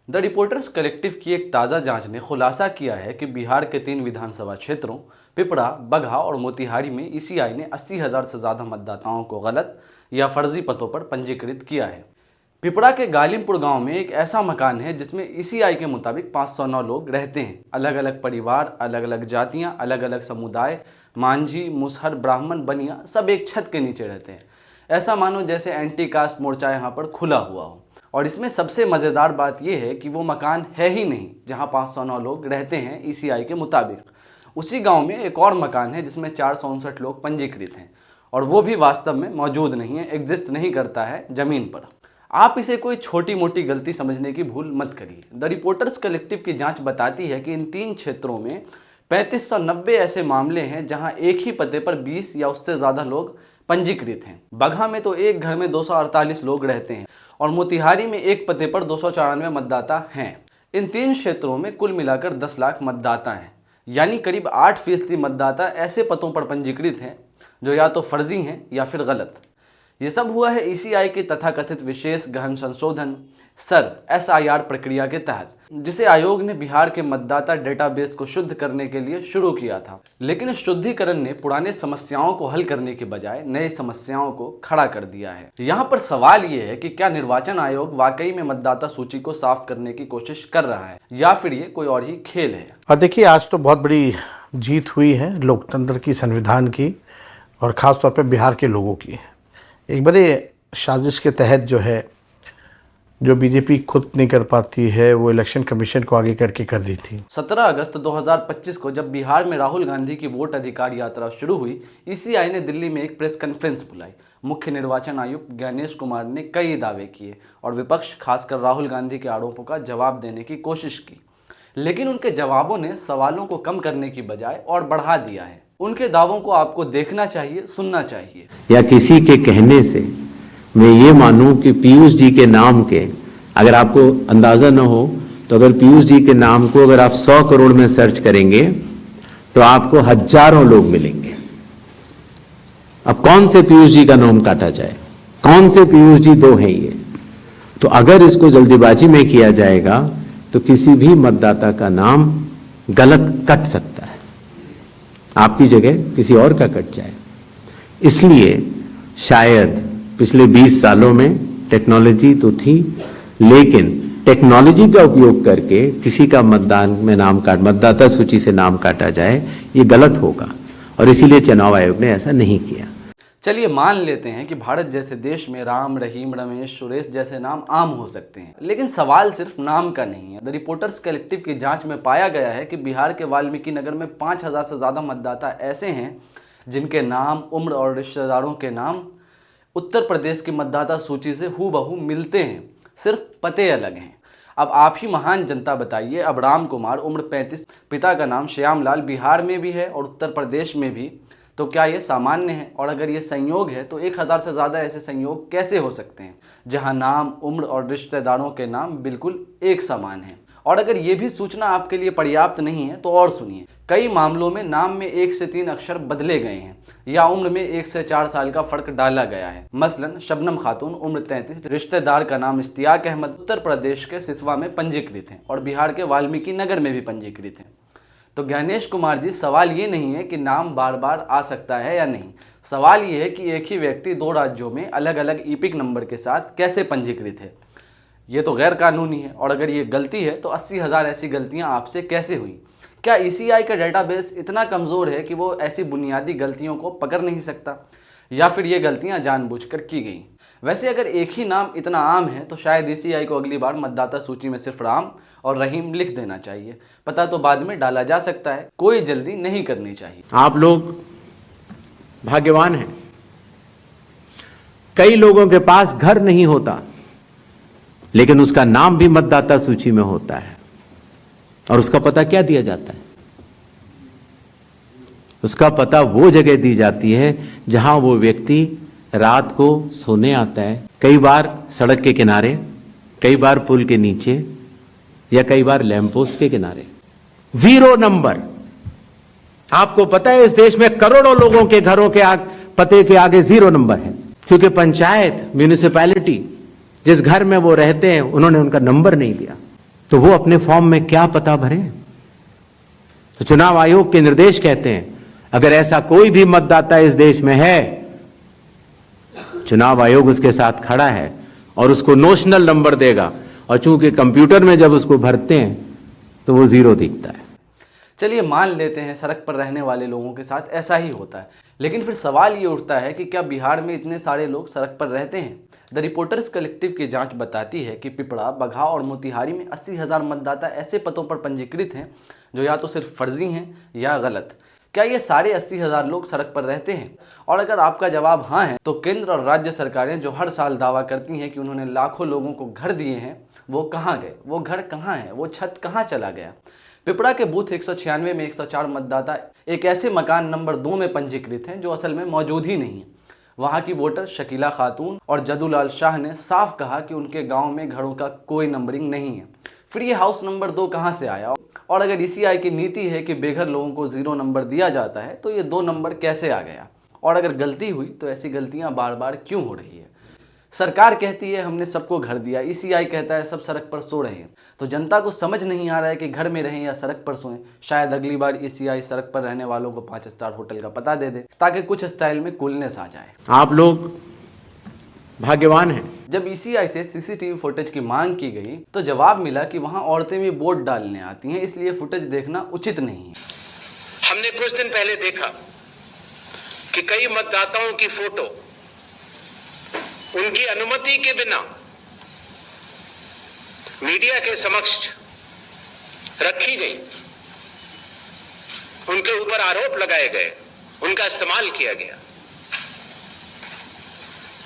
The reporters collective की एक ताज़ा जांच ने खुलासा किया है कि बिहार के 3 विधानसभा क्षेत्रों पिपरा, बगहा और मोतिहारी में ईसीआई ने 80,000 से ज़्यादा मतदाताओं को गलत या फर्जी पतों पर पंजीकृत किया है। पिपरा के गालिमपुर गांव में एक ऐसा मकान है जिसमें ईसीआई के मुताबिक 509 लोग रहते हैं। अलग अलग परिवार, अलग अलग जातियां, अलग अलग समुदाय, मांझी, मुसहर, ब्राह्मण, बनिया सब एक छत के नीचे रहते हैं। ऐसा मानो जैसे एंटी कास्ट मोर्चा यहाँ पर खुला हुआ हो। और इसमें सबसे मज़ेदार बात यह है कि वो मकान है ही नहीं जहाँ 509 लोग रहते हैं ईसीआई के मुताबिक। उसी गांव में एक और मकान है जिसमें 459 लोग पंजीकृत हैं और वो भी वास्तव में मौजूद नहीं है, एग्जिस्ट नहीं करता है ज़मीन पर। आप इसे कोई छोटी मोटी गलती समझने की भूल मत करिए। द रिपोर्टर्स कलेक्टिव की जांच बताती है कि इन 3 क्षेत्रों में 3590 ऐसे मामले हैं जहां एक ही पते पर 20 या उससे ज़्यादा लोग पंजीकृत हैं। बगहा में तो एक घर में 248 लोग रहते हैं और मोतिहारी में एक पते पर 294 मतदाता हैं। इन 3 क्षेत्रों में कुल मिलाकर 10 लाख मतदाता हैं, यानी करीब 8% मतदाता ऐसे पतों पर पंजीकृत हैं जो या तो फर्जी हैं या फिर गलत। ये सब हुआ है ईसीआई की तथाकथित विशेष गहन संशोधन SIR प्रक्रिया के तहत, जिसे आयोग ने बिहार के मतदाता डेटाबेस को शुद्ध करने के लिए शुरू किया था। लेकिन इस शुद्धिकरण ने पुराने समस्याओं को हल करने के बजाय नई समस्याओं को खड़ा कर दिया है। यहाँ पर सवाल ये है कि क्या निर्वाचन आयोग वाकई में मतदाता सूची को साफ करने की कोशिश कर रहा है या फिर ये कोई और ही खेल है। और देखिए, आज तो बहुत बड़ी जीत हुई है लोकतंत्र की, संविधान की और ख़ास तौर पर बिहार के लोगों की। एक बड़े साजिश के तहत जो बीजेपी खुद नहीं कर पाती है, वो इलेक्शन कमीशन को आगे करके कर रही थी। 17 अगस्त 2025 को जब बिहार में राहुल गांधी की वोट अधिकार यात्रा शुरू हुई, ईसीआई ने दिल्ली में एक प्रेस कॉन्फ्रेंस बुलाई। मुख्य निर्वाचन आयुक्त गणेश कुमार ने कई दावे किए और विपक्ष, खासकर राहुल गांधी के आरोपों का जवाब देने की कोशिश की, लेकिन उनके जवाबों ने सवालों को कम करने की बजाय और बढ़ा दिया है। उनके दावों को आपको देखना चाहिए, सुनना चाहिए। या किसी के कहने से मैं ये मानूं कि पीयूष जी के नाम के, अगर आपको अंदाजा न हो तो अगर पीयूष जी के नाम को अगर आप 100 करोड़ में सर्च करेंगे तो आपको हजारों लोग मिलेंगे। अब कौन से पीयूष जी का नाम काटा जाए? कौन से पीयूष जी 2 हैं ये? तो अगर इसको जल्दीबाजी में किया जाएगा तो किसी भी मतदाता का नाम गलत कट सकता है, आपकी जगह किसी और का कट जाए। इसलिए शायद पिछले 20 सालों में टेक्नोलॉजी तो थी, लेकिन टेक्नोलॉजी का उपयोग करके किसी का मतदाता सूची से नाम काटा जाए, ये गलत होगा और इसीलिए चुनाव आयोग ने ऐसा नहीं किया। चलिए मान लेते हैं कि भारत जैसे देश में राम, रहीम, रमेश, सुरेश जैसे नाम आम हो सकते हैं, लेकिन सवाल सिर्फ नाम का नहीं है। द रिपोर्टर्स कलेक्टिव की जांच में पाया गया है कि बिहार के वाल्मीकि नगर में 5000 से ज़्यादा मतदाता ऐसे हैं जिनके नाम, उम्र और रिश्तेदारों के नाम उत्तर प्रदेश की मतदाता सूची से हूबहू मिलते हैं, सिर्फ पते अलग हैं। अब आप ही महान जनता बताइए, अब राम कुमार, उम्र 35, पिता का नाम श्यामलाल बिहार में भी है और उत्तर प्रदेश में भी, तो क्या ये सामान्य है? और अगर ये संयोग है तो 1000 से ज़्यादा ऐसे संयोग कैसे हो सकते हैं जहां नाम, उम्र और रिश्तेदारों के नाम बिल्कुल एक समान हैं? और अगर ये भी सूचना आपके लिए पर्याप्त नहीं है तो और सुनिए, कई मामलों में नाम में 1 से 3 अक्षर बदले गए हैं या उम्र में 1 से 4 साल का फर्क डाला गया है। मसलन शबनम खातून, उम्र 33, रिश्तेदार का नाम इश्तियाक अहमद, उत्तर प्रदेश के सिसवा में पंजीकृत हैं और बिहार के वाल्मीकि नगर में भी पंजीकृत हैं। तो गणेश कुमार जी, सवाल ये नहीं है कि नाम बार बार आ सकता है या नहीं, सवाल ये है कि एक ही व्यक्ति 2 राज्यों में अलग अलग ईपिक नंबर के साथ कैसे पंजीकृत है। ये तो गैर कानूनी है और अगर ये गलती है तो 80,000 ऐसी गलतियां आपसे कैसे हुई? क्या ईसीआई का डेटाबेस इतना कमज़ोर है कि वो ऐसी बुनियादी गलतियों को पकड़ नहीं सकता, या फिर ये गलतियां जानबूझकर की गई? वैसे अगर एक ही नाम इतना आम है तो शायद ईसीआई को अगली बार मतदाता सूची में सिर्फ राम और रहीम लिख देना चाहिए। पता तो बाद में डाला जा सकता है, कोई जल्दी नहीं करनी चाहिए। आप लोग भाग्यवान हैं, कई लोगों के पास घर नहीं होता लेकिन उसका नाम भी मतदाता सूची में होता है। और उसका पता क्या दिया जाता है? उसका पता वो जगह दी जाती है जहां वो व्यक्ति रात को सोने आता है, कई बार सड़क के किनारे, कई बार पुल के नीचे या कई बार लैंप पोस्ट के किनारे। 0 नंबर। आपको पता है इस देश में करोड़ों लोगों के घरों के पते के आगे 0 नंबर है, क्योंकि पंचायत, म्यूनिसिपैलिटी जिस घर में वो रहते हैं उन्होंने उनका नंबर नहीं दिया। तो वो अपने फॉर्म में क्या पता भरें? तो चुनाव आयोग के निर्देश कहते हैं अगर ऐसा कोई भी मतदाता इस देश में है, चुनाव आयोग उसके साथ खड़ा है और उसको नोशनल नंबर देगा, और चूंकि कंप्यूटर में जब उसको भरते हैं तो वो 0 दिखता है। चलिए मान लेते हैं सड़क पर रहने वाले लोगों के साथ ऐसा ही होता है, लेकिन फिर सवाल ये उठता है कि क्या बिहार में इतने सारे लोग सड़क पर रहते हैं? द रिपोर्टर्स कलेक्टिव की जांच बताती है कि पिपरा, बगहा और मोतिहारी में 80,000 मतदाता ऐसे पदों पर पंजीकृत हैं जो या तो सिर्फ फर्जी हैं या गलत। क्या ये सारे 80,000 लोग सड़क पर रहते हैं? और अगर आपका जवाब हाँ है, तो केंद्र और राज्य सरकारें जो हर साल दावा करती हैं कि उन्होंने लाखों लोगों को घर दिए हैं, वो कहाँ गए? वो घर कहाँ है? वो छत कहाँ चला गया? पिपरा के बूथ 196 में 104 मतदाता एक ऐसे मकान नंबर 2 में पंजीकृत हैं जो असल में मौजूद ही नहीं है। वहां की वोटर शकीला खातून और जदुलाल शाह ने साफ कहा कि उनके गांव में घरों का कोई नंबरिंग नहीं है। फिर ये हाउस नंबर 2 कहां से आया? और अगर ईसीआई की नीति है कि बेघर लोगों को 0 नंबर दिया जाता है, तो ये 2 नंबर कैसे आ गया? और अगर गलती हुई तो ऐसी गलतियां बार बार क्यों हो रही है? सरकार कहती है हमने सबको घर दिया, ईसीआई कहता है सब सड़क पर सो रहे हैं। तो जनता को समझ नहीं आ रहा है कि घर में रहें या सड़क पर सोएं। शायद अगली बार ईसीआई सड़क पर रहने वालों को 5 स्टार होटल का पता दे दे, ताकि कुछ स्टाइल में कूलनेस आ जाए। आप लोग भाग्यवान हैं। जब ईसीआई से सीसीटीवी फुटेज की मांग की गई तो जवाब मिला कि वहां औरतें भी वोट डालने आती हैं, इसलिए फुटेज देखना उचित नहीं है। हमने कुछ दिन पहले देखा कि कई मतदाताओं की फोटो उनकी अनुमति के बिना मीडिया के समक्ष रखी गई, उनके ऊपर आरोप लगाए गए, उनका इस्तेमाल किया गया।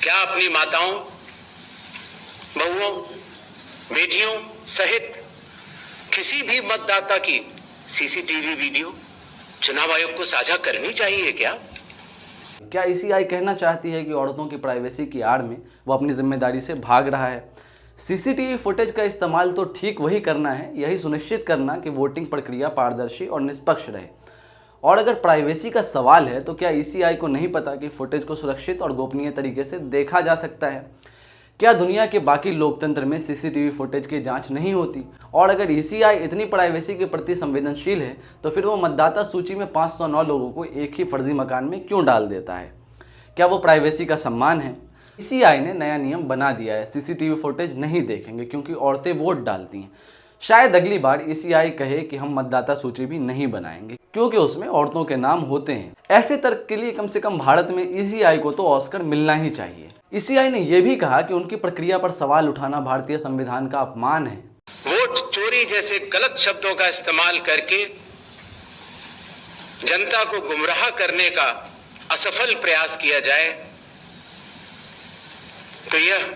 क्या अपनी माताओं, बहुओं, बेटियों सहित किसी भी मतदाता की सीसीटीवी वीडियो चुनाव आयोग को साझा करनी चाहिए क्या ईसीआई कहना चाहती है कि औरतों की प्राइवेसी की आड़ में वो अपनी जिम्मेदारी से भाग रहा है? सीसीटीवी फुटेज का इस्तेमाल तो ठीक वही करना है, यही सुनिश्चित करना कि वोटिंग प्रक्रिया पारदर्शी और निष्पक्ष रहे। और अगर प्राइवेसी का सवाल है तो क्या ईसीआई को नहीं पता कि फुटेज को सुरक्षित और गोपनीय तरीके से देखा जा सकता है? क्या दुनिया के बाकी लोकतंत्र में सीसीटीवी फुटेज की जांच नहीं होती? और अगर ईसीआई इतनी प्राइवेसी के प्रति संवेदनशील है तो फिर वो मतदाता सूची में 509 लोगों को एक ही फर्जी मकान में क्यों डाल देता है? क्या वो प्राइवेसी का सम्मान है? ईसीआई ने नया नियम बना दिया है, सीसीटीवी फुटेज नहीं देखेंगे क्योंकि औरतें वोट डालती हैं। शायद अगली बार ईसीआई कहे कि हम मतदाता सूची भी नहीं बनाएंगे क्योंकि उसमें औरतों के नाम होते हैं। ऐसे तर्क के लिए कम से कम भारत में ईसीआई को तो ऑस्कर मिलना ही चाहिए। ईसीआई ने यह भी कहा कि उनकी प्रक्रिया पर सवाल उठाना भारतीय संविधान का अपमान है। वोट चोरी जैसे गलत शब्दों का इस्तेमाल करके जनता को गुमराह करने का असफल प्रयास किया जाए तो यह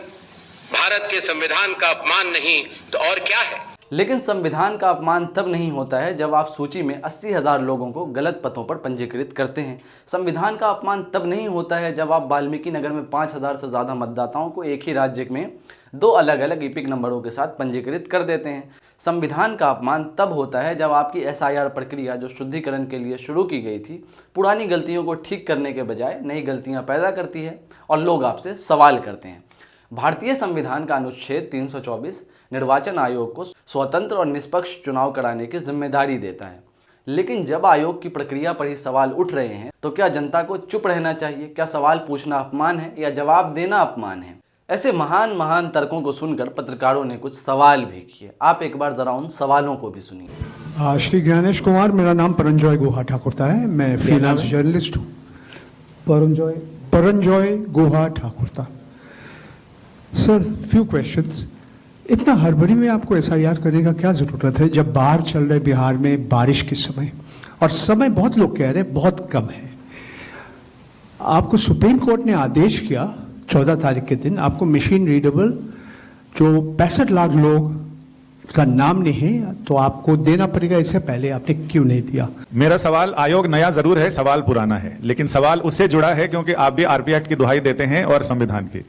भारत के संविधान का अपमान नहीं तो और क्या है। लेकिन संविधान का अपमान तब नहीं होता है जब आप सूची में 80,000 लोगों को गलत पदों पर पंजीकृत करते हैं। संविधान का अपमान तब नहीं होता है जब आप वाल्मीकि नगर में 5,000 से ज़्यादा मतदाताओं को एक ही राज्य में 2 अलग अलग ईपिक नंबरों के साथ पंजीकृत कर देते हैं। संविधान का अपमान तब होता है जब आपकी एसआईआर प्रक्रिया जो शुद्धिकरण के लिए शुरू की गई थी, पुरानी गलतियों को ठीक करने के बजाय नई गलतियाँ पैदा करती है और लोग आपसे सवाल करते हैं। भारतीय संविधान का अनुच्छेद 324 निर्वाचन आयोग को स्वतंत्र और निष्पक्ष चुनाव कराने की जिम्मेदारी देता है। लेकिन जब आयोग की प्रक्रिया पर ही सवाल उठ रहे हैं तो क्या जनता को चुप रहना चाहिए? क्या सवाल पूछना अपमान है या जवाब देना अपमान है? ऐसे महान महान तर्कों को सुनकर पत्रकारों ने कुछ सवाल भी किए। आप एक बार जरा उन सवालों को भी सुनिए। श्री ज्ञानेश कुमार, मेरा नाम परंजॉय गुहा ठाकुरता है, मैं फ्रीलांस जर्नलिस्ट हूँ। Paranjoy Guha Thakurta. Sir, few questions. इतना हड़बड़ी में आपको एसआईआर करने का क्या जरूरत है जब बाहर चल रहे बिहार में बारिश के समय, और समय बहुत लोग कह रहे हैं बहुत कम है। आपको सुप्रीम कोर्ट ने आदेश किया 14 तारीख के दिन, आपको मशीन रीडेबल जो 65 लाख लोग का नाम नहीं है तो आपको देना पड़ेगा। इससे पहले आपने क्यों नहीं दिया? मेरा सवाल, आयोग नया जरूर है, सवाल पुराना है, लेकिन सवाल उससे जुड़ा है क्योंकि आप भी आरपी एक्ट की दुहाई देते हैं और संविधान की।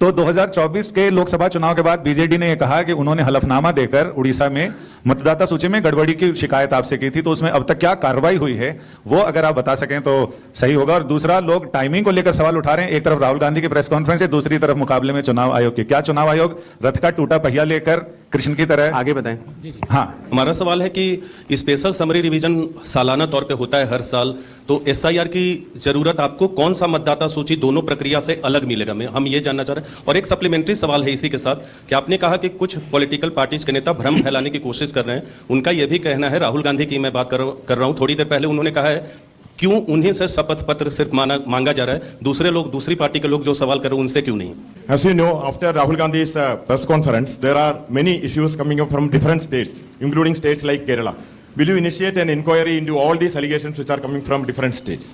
तो 2024 के लोकसभा चुनाव के बाद बीजेडी ने यह कहा कि उन्होंने हलफनामा देकर उड़ीसा में मतदाता सूची में गड़बड़ी की शिकायत आपसे की थी, तो उसमें अब तक क्या कार्रवाई हुई है वो अगर आप बता सकें तो सही होगा। और दूसरा, लोग टाइमिंग को लेकर सवाल उठा रहे हैं, एक तरफ राहुल गांधी की प्रेस कॉन्फ्रेंस है, दूसरी तरफ मुकाबले में चुनाव आयोग की। क्या चुनाव आयोग रथ का टूटा पहिया लेकर कृष्ण की तरह? आगे बताएं। हाँ, हमारा सवाल है कि स्पेशल समरी रिवीजन सालाना तौर पे होता है हर साल, तो एसआईआर की जरूरत आपको कौन सा मतदाता सूची दोनों प्रक्रिया से अलग मिलेगा, हम ये जानना चाह रहे हैं। और एक सप्लीमेंट्री सवाल है इसी के साथ कि आपने कहा कि कुछ पॉलिटिकल पार्टीज के नेता भ्रम फैलाने की कोशिश कर रहे हैं। उनका यह भी कहना है, राहुल गांधी की मैं बात कर रहा हूं, थोड़ी देर पहले उन्होंने कहा है क्यों उन्हीं से शपथ पत्र सिर्फ मांगा जा रहा है, दूसरे लोग, दूसरी पार्टी के लोग जो सवाल कर रहे हैं उनसे क्यों नहीं? As you know, after Rahul Gandhi's press conference, there are many issues coming up from different states, including states like Kerala. Will you initiate an inquiry into all these allegations which are coming from different states?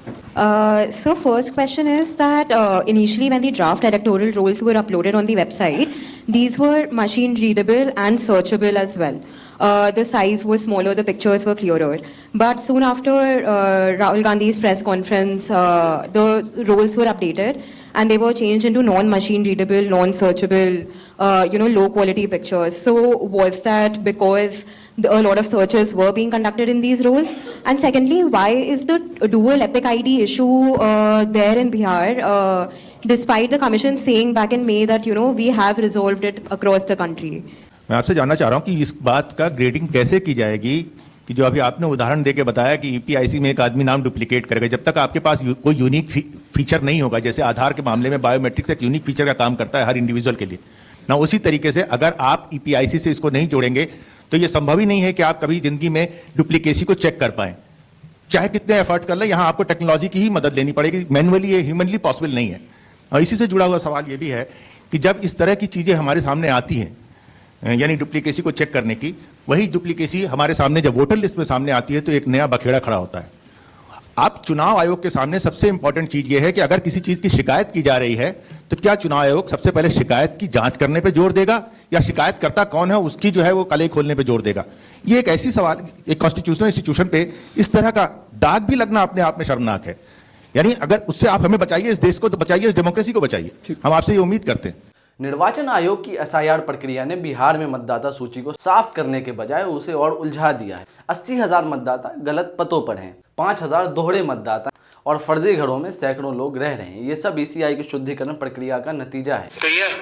So first question is that initially when the draft electoral rolls were uploaded on the website, these were machine readable and searchable as well. The size was smaller, the pictures were clearer. But soon after Rahul Gandhi's press conference, the roles were updated and they were changed into non-machine readable, non-searchable, low quality pictures. So was that because a lot of searches were being conducted in these roles? And secondly, why is the dual epic ID issue there in Bihar, despite the commission saying back in May that, we have resolved it across the country? मैं आपसे जानना चाह रहा हूं कि इस बात का ग्रेडिंग कैसे की जाएगी कि जो अभी आपने उदाहरण देके बताया कि ईपीआईसी में एक आदमी नाम डुप्लीकेट करेगा, जब तक आपके पास कोई यूनिक फीचर नहीं होगा, जैसे आधार के मामले में बायोमेट्रिक्स एक यूनिक फीचर का काम करता है हर इंडिविजुअल के लिए ना, उसी तरीके से अगर आप ईपीआईसी से इसको नहीं जोड़ेंगे तो ये संभव ही नहीं है कि आप कभी जिंदगी में डुप्लीकेसी को चेक कर पाए, चाहे कितने एफर्ट्स कर लें। यहाँ आपको टेक्नोलॉजी की ही मदद लेनी पड़ेगी, मैनुअली ये ह्यूमनली पॉसिबल नहीं है। और इसी से जुड़ा हुआ सवाल ये भी है कि जब इस तरह की चीजें हमारे सामने आती हैं, यानी डुप्लीकेसी को चेक करने की, वही डुप्लीकेसी हमारे सामने जब वोटर लिस्ट में सामने आती है तो एक नया बखेड़ा खड़ा होता है। आप चुनाव आयोग के सामने सबसे इंपॉर्टेंट चीज यह है कि अगर किसी चीज की शिकायत की जा रही है तो क्या चुनाव आयोग सबसे पहले शिकायत की जांच करने पे जोर देगा या शिकायतकर्ता कौन है उसकी जो है वो कलई खोलने पे जोर देगा? ये एक ऐसी सवाल, एक कॉन्स्टिट्यूशनल इंस्टीट्यूशन पे इस तरह का दाग भी लगना अपने आप में शर्मनाक है। यानी अगर उससे आप हमें बचाइए, इस देश को तो बचाइए, इस डेमोक्रेसी को बचाइए, हम आपसे ये उम्मीद करते हैं। निर्वाचन आयोग की एसआईआर प्रक्रिया ने बिहार में मतदाता सूची को साफ करने के बजाय उसे और उलझा दिया है। 80,000 मतदाता गलत पतों पर हैं, 5,000 दोहरे मतदाता और फर्जी घरों में सैकड़ों लोग रह रहे हैं। ये सब ईसीआई की शुद्धिकरण प्रक्रिया का नतीजा है। तो यह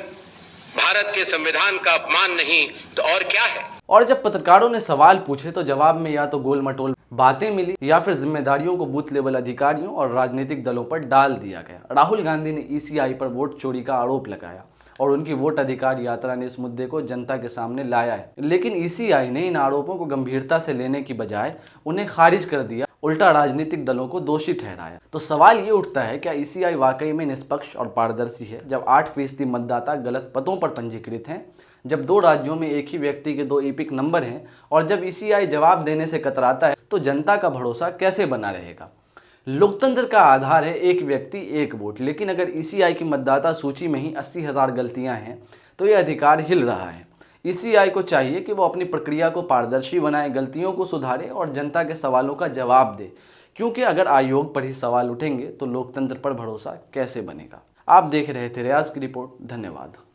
भारत के संविधान का अपमान नहीं तो और क्या है? और जब पत्रकारों ने सवाल पूछे तो जवाब में या तो गोल मटोल बातें मिली या फिर जिम्मेदारियों को बूथ लेवल अधिकारियों और राजनीतिक दलों पर डाल दिया गया। राहुल गांधी ने ईसीआई पर वोट चोरी का आरोप लगाया और उनकी वोट अधिकार यात्रा ने इस मुद्दे को जनता के सामने लाया है, लेकिन ईसीआई ने इन आरोपों को गंभीरता से लेने की बजाय उन्हें खारिज कर दिया, उल्टा राजनीतिक दलों को दोषी ठहराया। तो सवाल ये उठता है, क्या ईसीआई वाकई में निष्पक्ष और पारदर्शी है जब 8% मतदाता गलत पतों पर पंजीकृत हैं, जब 2 राज्यों में एक ही व्यक्ति के 2 ईपिक नंबर हैं और जब ईसीआई जवाब देने से कतराता है तो जनता का भरोसा कैसे बना रहेगा? लोकतंत्र का आधार है एक व्यक्ति एक वोट, लेकिन अगर ईसीआई की मतदाता सूची में ही 80,000 गलतियां हैं तो यह अधिकार हिल रहा है। ईसीआई को चाहिए कि वो अपनी प्रक्रिया को पारदर्शी बनाए, गलतियों को सुधारे और जनता के सवालों का जवाब दे, क्योंकि अगर आयोग पर ही सवाल उठेंगे तो लोकतंत्र पर भरोसा कैसे बनेगा? आप देख रहे थे रियाज की रिपोर्ट। धन्यवाद।